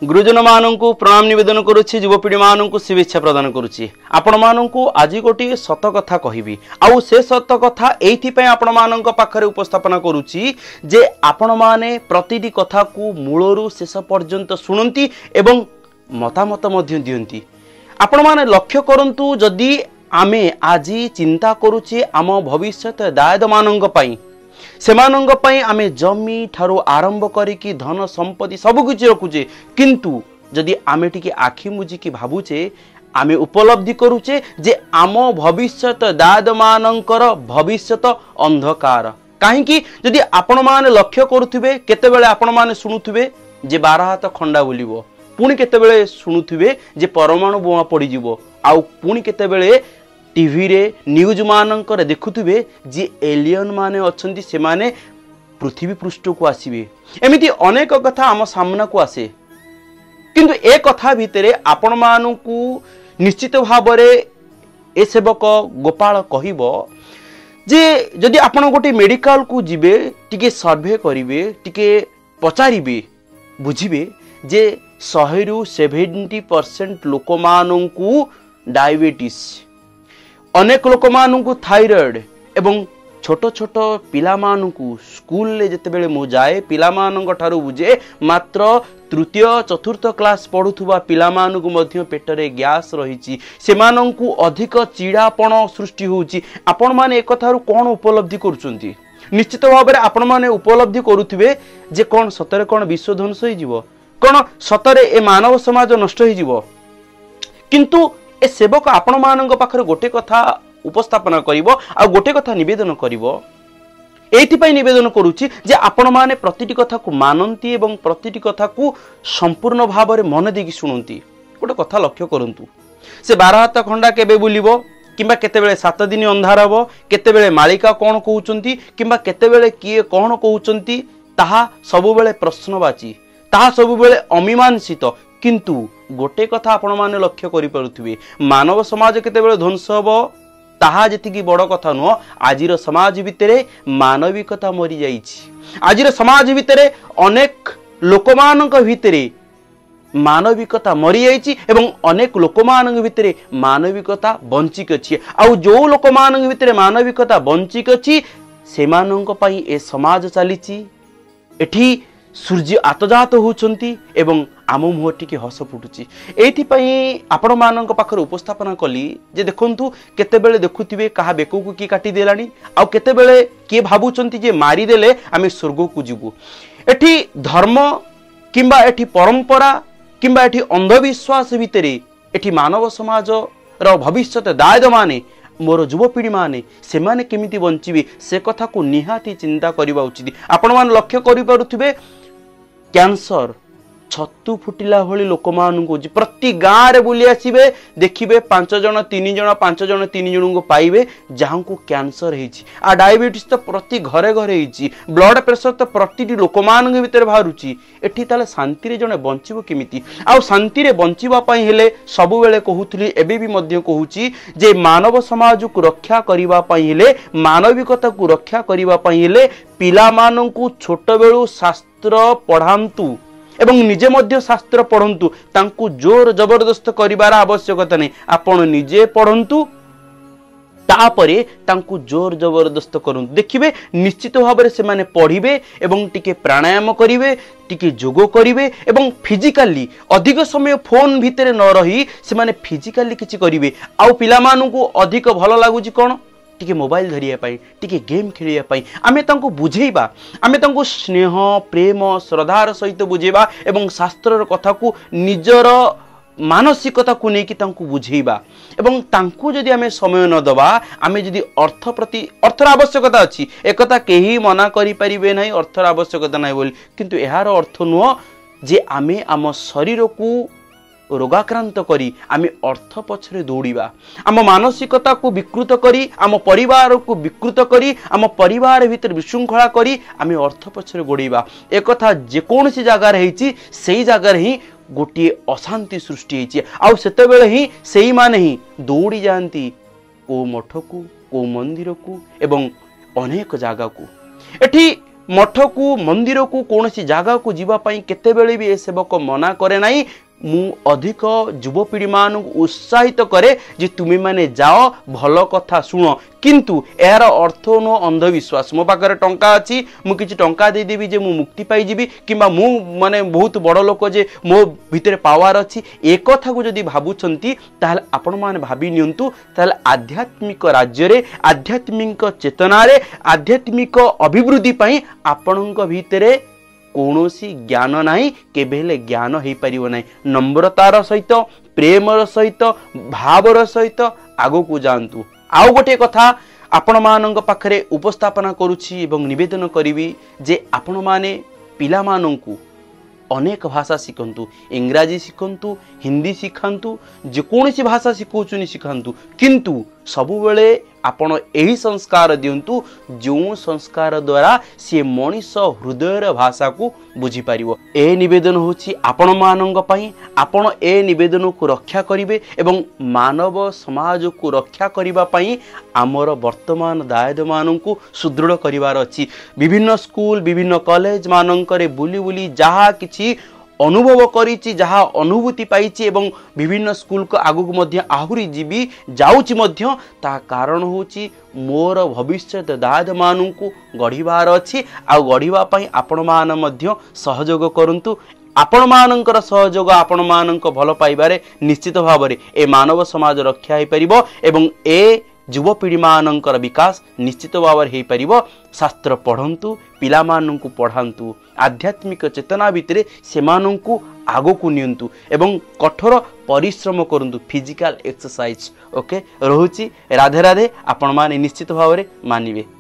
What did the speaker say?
गुरुजन मानू प्रणाम निवेदन करुच्ची युवपीढ़ी मानू शुभेच्छा प्रदान करुच्ची आपण मानू आज गोटे सत कथा कहबी आउ से सत कथा एइथिपय आपण मानक पाखरे उपस्थापन करुच्ची जे आपण माने प्रतिटी कथा को मूलरू शेष पर्यंत शुणती एवं मतामत मध्य दियंती। आपण माने लक्ष्य करंतु जदि आमे आज चिंता करुचे आम भविष्यत दायद मानक पई सेमानंग पई आमे जमी ठारो आरंभ करिकी धन संपत्ति सब किछि रखुचे किंतु जदि आमे टिके आखि मुजिकी भाबुचे आमे उपलब्धि करुचे जे आम भविष्यत दायद मानकर भविष्यत अंधकार काहेकि जदि आपण माने लक्ष्य करुथिबे केतेबेले आपण माने सुनुथिबे जे 12 हाथ खंडा बोलिबो पुणी केतेबेले सुनुथिबे जे परमाणु बोमा पड़ी जिवो आउ पुणी केतेबेले टीवी रे न्यूज मानकर देखुथिबे जे एलियन माने अछंती से माने पृथ्वी पृष्ठ को आसीबे एमिति अनेक कथा आम सामना को आसे किंतु ए कथा भितरे आपण मानकू निश्चित भाव रे ए सेवक गोपाल कहिबो जे जदि आपण गोटे मेडिकल को जिबे टिके सर्वे करिवे टिके पचारिबे बुझिबे जे 100 रु 70% लोक मानकू डायबिटीज अनेक लोक मानकू थायराइड एवं छोट छोट पिला मानकू स्कूल ले जते बेले मु जाए पिला मानक ठारू बुझे मात्र तृतीय चतुर्थ क्लास पढ़ुथुबा पिला मानकू मध्य पेटरे गैस रहिछि सेमानकू अधिक चिड़ापण सृष्टि होउछि। आपण माने एक कथारू कोन उपलब्धि करूचंती निश्चित भाव में आपण माने उपलब्धि करूथिबे जे कोन सतरे कोन विश्व ध्वंस होई जिवो कोन सतरे ए मानव समाज नष्ट होई जिवो किंतु ए सेवक आपण मानक पाखरे गोटे कथा उपस्थापन करिवो आ गोटे कथा निवेदन करिवो एइथिपई निवेदन करूची जे आपण माने प्रतिटी कथा को मानंती एवं प्रतिटी कथा को संपूर्ण भाव में मन देकी सुनंती। गोटे कथा लक्ष्य करंतु से 12 हाथ खंडा केबे बुलिबो किंबा केतेबेले 7 दिन अंधार हबो केतेबेले मालिका कोन कहउचंती किंबा केतेबेले किए कोन कहउचंती ताहा सबुबेले प्रश्नवाची ताहा सबुबेले अमीमांसित किंतु गोटे कथा आपण माने लक्ष्य करि परुथिबे मानव समाज केतेबेले ध्वंस हबो ताहा जेतिकी बड़ कथा नुह आजिर समाज भितरे मानविकता मरी जाइछि आजिर समाज भितरे अनेक लोकमानक भितरे मानविकता मरी जाइछि एवं अनेक लोकमानक भितरे मानविकता बंचिक अछि आउ जो लोकमानक भितरे मानविकता बंचिक अछि सेमानक पई ए समाज चलीछि एठी सूर्य आतजात होउछंती एवं आम मुह टिके हस फुटुची एइथिपई आपण मानक पाखर उपस्थापन कली जे देखंतु केतेबेले देखुथिबे कहा बेको को की काटी देलानी आ केतेबेले के भाबुचंती जे मारी देले आमे स्वर्ग को जिवु एठी धर्म किंबा एठी परंपरा किंबा एठी अंधविश्वास भितरे एठी मानव समाज रो भविष्यत दायद माने मोर युवपीढ़ी माने से माने केमिति बंचिबे से कथा को निहाती चिंता करबा उचित। आपण मान लक्ष्य करि पारुथिबे कैंसर छतु फुटिला भली लोक मानू प्रति गाँव रे बुली आसबे देखिए 5 जन 3 जन 5 जन 3 जन को पाइबे जहाँ को कैंसर होइछि आ डायबिटीज तो प्रति घरे घरे होइछि ब्लड प्रेशर तो प्रति लोक मान भीतर बाहरुछि एठी ताले शांति रे जने बंचिबो केमिति आ शांति रे बंचिबा पई हेले सबु बेले कहूतली एबे भी मध्य कहूछि जे मानव समाज को रक्षा करिबा पई हेले मानविकता को रक्षा करिबा पई हेले पिला माननकु छोट बेलु शास्त्र पढ़ांतु एवं निजे मध्य शास्त्र पढ़ंतु तांकु जोर जबरदस्त करिवार आवश्यकता नहीं आपण निजे पढ़ंतु तापरे तांकु जोर जबरदस्त करंतु देखिबे निश्चित भाव में से माने पढ़िबे एवं टिके प्राणायाम करिवे टिके जोग करिवे एवं फिजिकली अधिक समय फोन भितरे न रही से माने फिजिकली किछि करिवे आउ पिला मानकु अधिक भलो लागुची कोन टिके मोबाइल धरिया पाई टिके गेम खेलिया पाई आमे तांको बुझेइबा आमे तांको स्नेह प्रेम श्रद्धार सहित बुझेइबा एवं शास्त्रर कथा को निजर मानसिकता को नेकी तांको बुझेइबा एवं तांको जदि आमे समय न दबा आमे जदि अर्थ प्रति अर्थर आवश्यकता अछि एकता केही मना करि परिबे नै अर्थर आवश्यकता नै बोली किंतु एहार अर्थ नुह जे आमे आम शरीर को रोगाक्रांत करी आमे अर्थ पछरे दौड़िबा आम मानसिकता को विकृत करी आम परिवार को विकृत करी आम परिवार भीतर विशृंखला करी आमे अर्थ पछरे गोड़िबा एक कथा जे कोनसी जगह रहिछि सेही जगह ही गोटे अशांति सृष्टि होइछि आउ सेते बेले ही सेही माने ही दौड़ी जांती को मठ को मंदिर को एवं अनेक जगह को एठी मठ को मंदिर को कौन सी जगह को जीवाई केतेबेले भी ए सेवक मना करे नहीं मु अधिक युवपीढ़ी मान उत्साहित करे जे तुमे माने जाओ भल कथा शुण किंतु यार अर्थ नो अंधविश्वास मो पाखे टंका अच्छी मुझे टंका देदेवी जे मु मुक्ति पाइबी कि मु माने बहुत बड़ लोक जे मो भितर पावर अच्छी एक कथा को जदि भावुंट ताल आपण मैंने भावी नियंतु ताल आध्यात्मिक राज्य रे आध्यात्मिक चेतना रे आध्यात्मिक अभिवृद्धि पई आपणक भितरे कौनसी ज्ञान नाही केबेले ज्ञान हो पार ना नम्रतार सहित प्रेमर सहित भावर सहित आगो को जातु आउ गोटे कथा आपण मान पाखरे उपस्थापना करुछि एवं निवेदन करी जे आपण माने पिला मानंकु अनेक भाषा शिखंतु इंग्राजी शिखंतु हिंदी शिखांतु जेकोसी भाषा शिखौचुनी शिखांतु किंतु सबुबेले आपण यही संस्कार दिंतु जो संस्कार द्वारा सी मनीष हृदयर भाषा को बुझी पारिबो ए निवेदन होछि आपण मानंग पई आपण ए निवेदन को रक्षा करिवे एवं मानव समाज को रक्षा करिबा पई आमर वर्तमान दायद मानंकु सुदृढ़ करिवार अछि विभिन्न स्कूल विभिन्न कॉलेज मानंकरे बुली बुली जहा किछि अनुभव करिछि जहा अनुभूति पाइछि एवं विभिन्न स्कूल को आगु को मध्य आहुरी जीवी जाउछि मध्य ता कारण होछि मोर भविष्य दायद मानंकु गढ़िबार अछि आ गढ़िबा पई आपण मान मध्य सहयोग करंतु आपण मानकर सहयोग आपण मानक भल पाइबारे निश्चित भाव में ए मानव समाज रक्षा हो पारिबो एवं ए युवपीढ़ी मानकर विकास निश्चित भाव में हो पारिबो शास्त्र पढ़ंतु पिला मानंकु पढ़ांतु आध्यात्मिक चेतना भितरे सेमानंकु आगो को नियंतु एवं कठोर परिश्रम करंतु फिजिकल एक्सरसाइज ओके रहुची राधे राधे आपण माने निश्चित भाव में मानिबे।